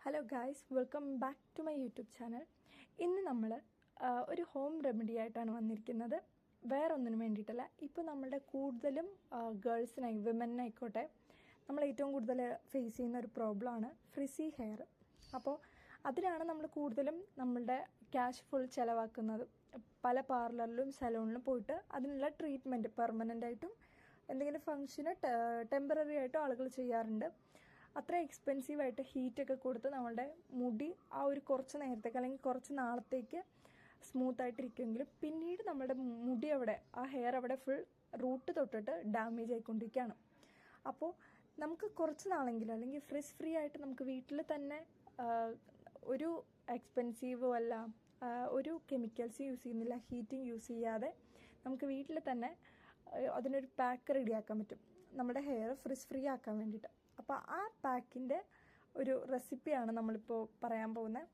Hello guys, welcome back to my YouTube channel. ഇന്ന് നമ്മൾ ഒരു ഹോം റെമഡി ആയിട്ടാണ് വന്നിരിക്കുന്നത്. വേറെ ഒന്നിനും വേണ്ടിയിട്ടല്ല. ഇപ്പോൾ നമ്മളുടെ കൂടുതലും ഗേൾസിനായി വിമനായിക്കോട്ടെ, നമ്മൾ ഏറ്റവും കൂടുതൽ ഫേസ് ചെയ്യുന്ന ഒരു പ്രോബ്ലമാണ് ഫ്രിസി ഹെയർ. അപ്പോൾ അതിനാണ് നമ്മൾ കൂടുതലും നമ്മളുടെ ക്യാഷ് ഫുൾ ചിലവാക്കുന്നത്. പല പാർലറിലും സലൂണിലും പോയിട്ട് അതിനുള്ള ട്രീറ്റ്മെൻറ്റ് പെർമനൻ്റ് ആയിട്ടും എന്തെങ്കിലും ഫംഗ്ഷന് ടെമ്പററി ആയിട്ടും ആളുകൾ ചെയ്യാറുണ്ട്. അത്ര എക്സ്പെൻസീവായിട്ട് ഹീറ്റൊക്കെ കൊടുത്ത് നമ്മളുടെ മുടി ആ ഒരു കുറച്ച് നേരത്തേക്ക് അല്ലെങ്കിൽ കുറച്ച് നാളത്തേക്ക് സ്മൂത്തായിട്ടിരിക്കുമെങ്കിലും പിന്നീട് നമ്മുടെ മുടി അവിടെ ആ ഹെയർ അവിടെ ഫുൾ റൂട്ട് തൊട്ടിട്ട് ഡാമേജ് ആയിക്കൊണ്ടിരിക്കുകയാണ്. അപ്പോൾ നമുക്ക് കുറച്ച് നാളെങ്കിലും അല്ലെങ്കിൽ ഫ്രിസ് ഫ്രീ ആയിട്ട് നമുക്ക് വീട്ടിൽ തന്നെ ഒരു എക്സ്പെൻസീവോ അല്ല, ഒരു കെമിക്കൽസ് യൂസ് ചെയ്യുന്നില്ല, ഹീറ്റിംഗ് യൂസ് ചെയ്യാതെ നമുക്ക് വീട്ടിൽ തന്നെ അതിനൊരു പാക്ക് റെഡിയാക്കാൻ പറ്റും നമ്മുടെ ഹെയർ ഫ്രിസ് ഫ്രീ ആക്കാൻ വേണ്ടിയിട്ട്. അപ്പോൾ ആ പാക്കിൻ്റെ ഒരു റെസിപ്പിയാണ് നമ്മളിപ്പോൾ പറയാൻ പോകുന്നത്.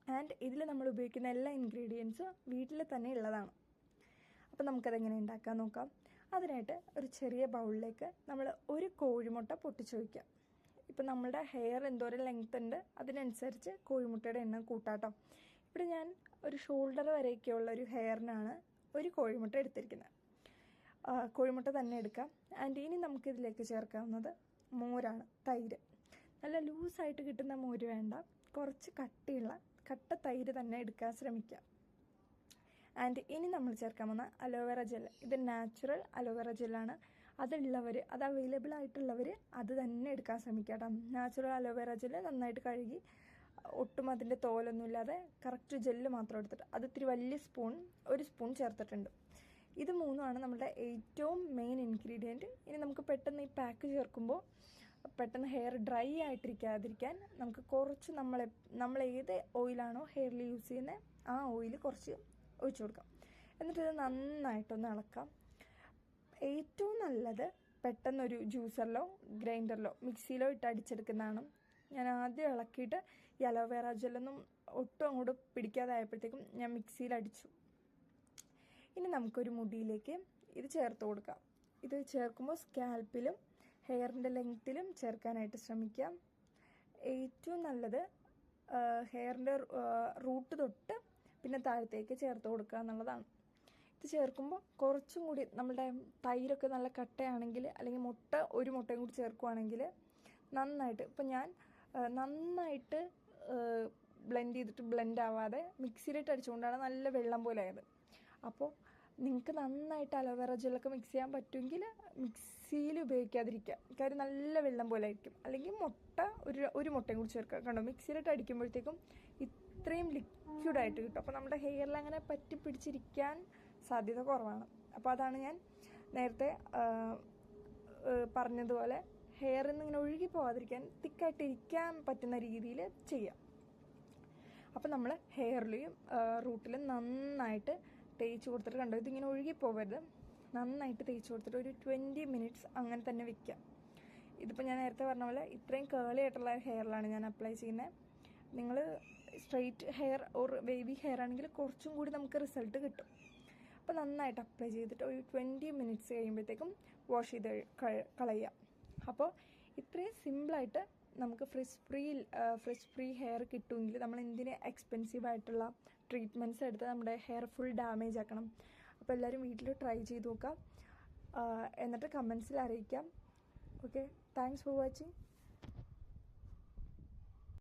ആൻഡ് ഇതിൽ നമ്മൾ ഉപയോഗിക്കുന്ന എല്ലാ ഇൻഗ്രീഡിയൻസും വീട്ടിൽ തന്നെ ഉള്ളതാണ്. അപ്പോൾ നമുക്കതെങ്ങനെ ഉണ്ടാക്കാൻ നോക്കാം. അതിനായിട്ട് ഒരു ചെറിയ ബൗളിലേക്ക് നമ്മൾ ഒരു കോഴിമുട്ട പൊട്ടിച്ച് വയ്ക്കാം. ഇപ്പോൾ നമ്മുടെ ഹെയർ എന്തോരം ലെങ്ത് ഉണ്ട് അതിനനുസരിച്ച് കോഴിമുട്ടയുടെ എണ്ണം കൂട്ടാട്ടോ. ഇവിടെ ഞാൻ ഒരു ഷോൾഡർ വരെയൊക്കെയുള്ള ഒരു ഹെയറിനാണ് ഒരു കോഴിമുട്ട എടുത്തിരിക്കുന്നത്. കോഴിമുട്ട തന്നെ എടുക്കാം. ആൻഡ് ഇനി നമുക്കിതിലേക്ക് ചേർക്കാവുന്നത് മോരാണ്, തൈര്. നല്ല ലൂസായിട്ട് കിട്ടുന്ന മോര് വേണ്ട, കുറച്ച് കട്ട തൈര് തന്നെ എടുക്കാൻ ശ്രമിക്കാം. ആൻഡ് ഇനി നമ്മൾ ചേർക്കാൻ പോകുന്ന അലോവേറ ജെൽ. ഇത് നാച്ചുറൽ അലോവേറ ജെല്ലാണ്. അതുള്ളവർ, അത് അവൈലബിൾ ആയിട്ടുള്ളവർ അത് തന്നെ എടുക്കാൻ ശ്രമിക്കാം കേട്ടോ. നാച്ചുറൽ അലോവേറ ജെല്ല് നന്നായിട്ട് കഴുകി ഒട്ടും അതിൻ്റെ തോലൊന്നുമില്ലാതെ കറക്റ്റ് ജെല്ല് മാത്രം എടുത്തിട്ട് അത് ഇത്തിരി വലിയ ഒരു സ്പൂൺ ചേർത്തിട്ടുണ്ട്. ഇത് മൂന്നുമാണ് നമ്മുടെ ഏറ്റവും മെയിൻ ഇൻഗ്രീഡിയൻറ്റ്. ഇനി നമുക്ക് പെട്ടെന്ന് ഈ പാക്ക് ചേർക്കുമ്പോൾ പെട്ടെന്ന് ഹെയർ ഡ്രൈ ആയിട്ടിരിക്കാതിരിക്കാൻ നമുക്ക് കുറച്ച് നമ്മൾ ഏത് ഓയിലാണോ ഹെയറിൽ യൂസ് ചെയ്യുന്നത് ആ ഓയിൽ കുറച്ച് ഒഴിച്ചു കൊടുക്കാം. എന്നിട്ട് ഇത് നന്നായിട്ടൊന്ന് ഇളക്കാം. ഏറ്റവും നല്ലത് പെട്ടെന്നൊരു ജ്യൂസറിലോ ഗ്രൈൻഡറിലോ മിക്സിയിലോ ഇട്ട് അടിച്ചെടുക്കുന്നതാണ്. ഞാൻ ആദ്യം ഇളക്കിയിട്ട് ഈ അലോവേറ ജെല്ലൊന്നും ഒട്ടും അങ്ങോട്ട് പിടിക്കാതായപ്പോഴത്തേക്കും ഞാൻ മിക്സിയിൽ അടിച്ചു. ഇനി നമുക്കൊരു മുടിയിലേക്ക് ഇത് ചേർത്ത് കൊടുക്കാം. ഇത് ചേർക്കുമ്പോൾ സ്കാൽപ്പിലും ഹെയറിൻ്റെ ലെങ്ത്തിലും ചേർക്കാനായിട്ട് ശ്രമിക്കാം. ഏറ്റവും നല്ലത് ഹെയറിൻ്റെ റൂട്ട് തൊട്ട് പിന്നെ താഴത്തേക്ക് ചേർത്ത് കൊടുക്കുക എന്നുള്ളതാണ്. ഇത് ചേർക്കുമ്പോൾ കുറച്ചും കൂടി നമ്മളുടെ തൈരൊക്കെ നല്ല കട്ടയാണെങ്കിൽ അല്ലെങ്കിൽ ഒരു മുട്ടയും കൂടി ചേർക്കുകയാണെങ്കിൽ നന്നായിട്ട്, ഇപ്പം ഞാൻ നന്നായിട്ട് ബ്ലെൻഡ് ചെയ്തിട്ട് ബ്ലെൻഡ് ആവാതെ മിക്സിയിലിട്ട് അടിച്ചുകൊണ്ടാണ് നല്ല വെള്ളം പോലെ ആയത്. അപ്പോൾ നിങ്ങൾക്ക് നന്നായിട്ട് അലോവേറ ജെല്ലൊക്കെ മിക്സ് ചെയ്യാൻ പറ്റുമെങ്കിൽ മിക്സിയിൽ ഉപയോഗിക്കാതിരിക്കുക. കാര്യം നല്ല വെള്ളം പോലെ ആയിരിക്കും. അല്ലെങ്കിൽ ഒരു മുട്ടയും കൂടി ചേർക്കുക. കണ്ടോ, മിക്സിയിലിട്ട് അടിക്കുമ്പോഴത്തേക്കും ഇത്രയും ലിക്വിഡായിട്ട് കിട്ടും. അപ്പോൾ നമ്മുടെ ഹെയറിൽ അങ്ങനെ പറ്റി പിടിച്ചിരിക്കാൻ സാധ്യത കുറവാണ്. അപ്പോൾ അതാണ് ഞാൻ നേരത്തെ പറഞ്ഞതുപോലെ ഹെയറിൽ നിന്ന് ഇങ്ങനെ ഒഴുകി പോകാതിരിക്കാൻ തിക്കായിട്ട് ഇരിക്കാൻ പറ്റുന്ന രീതിയിൽ ചെയ്യാം. അപ്പോൾ നമ്മൾ ഹെയറിലും റൂട്ടിലും നന്നായിട്ട് തേച്ച് കൊടുത്തിട്ട്, കണ്ടോ ഇതിങ്ങനെ ഒഴുകി പോകരുത്, നന്നായിട്ട് തേച്ച് കൊടുത്തിട്ട് ഒരു 20 മിനിറ്റ്സ് അങ്ങനെ തന്നെ വെക്കുക. ഇതിപ്പോൾ ഞാൻ നേരത്തെ പറഞ്ഞ പോലെ ഇത്രയും കേളി ആയിട്ടുള്ള ഹെയറിലാണ് ഞാൻ അപ്ലൈ ചെയ്യുന്നത്. നിങ്ങൾ സ്ട്രെയിറ്റ് ഹെയർ ഓർ വേവി ഹെയർ ആണെങ്കിൽ കുറച്ചും കൂടി നമുക്ക് റിസൾട്ട് കിട്ടും. അപ്പോൾ നന്നായിട്ട് അപ്ലൈ ചെയ്തിട്ട് ഒരു 20 മിനിറ്റ്സ് കഴിയുമ്പോഴത്തേക്കും വാഷ് ചെയ്ത് കളയുക. അപ്പോൾ ഇത്രയും സിമ്പിളായിട്ട് നമുക്ക് ഫ്രിസ് ഫ്രീ ഹെയർ കിട്ടുമെങ്കിൽ നമ്മൾ എന്തിന് എക്സ്പെൻസീവ് ആയിട്ടുള്ള ട്രീറ്റ്മെൻറ്റ്സ് എടുത്ത് നമ്മുടെ ഹെയർ ഫുൾ ഡാമേജ് ആക്കണം. അപ്പോൾ എല്ലാവരും വീട്ടിൽ ട്രൈ ചെയ്ത് നോക്കാം. എന്നിട്ട് കമൻസിൽ അറിയിക്കാം. Okay, thanks for watching.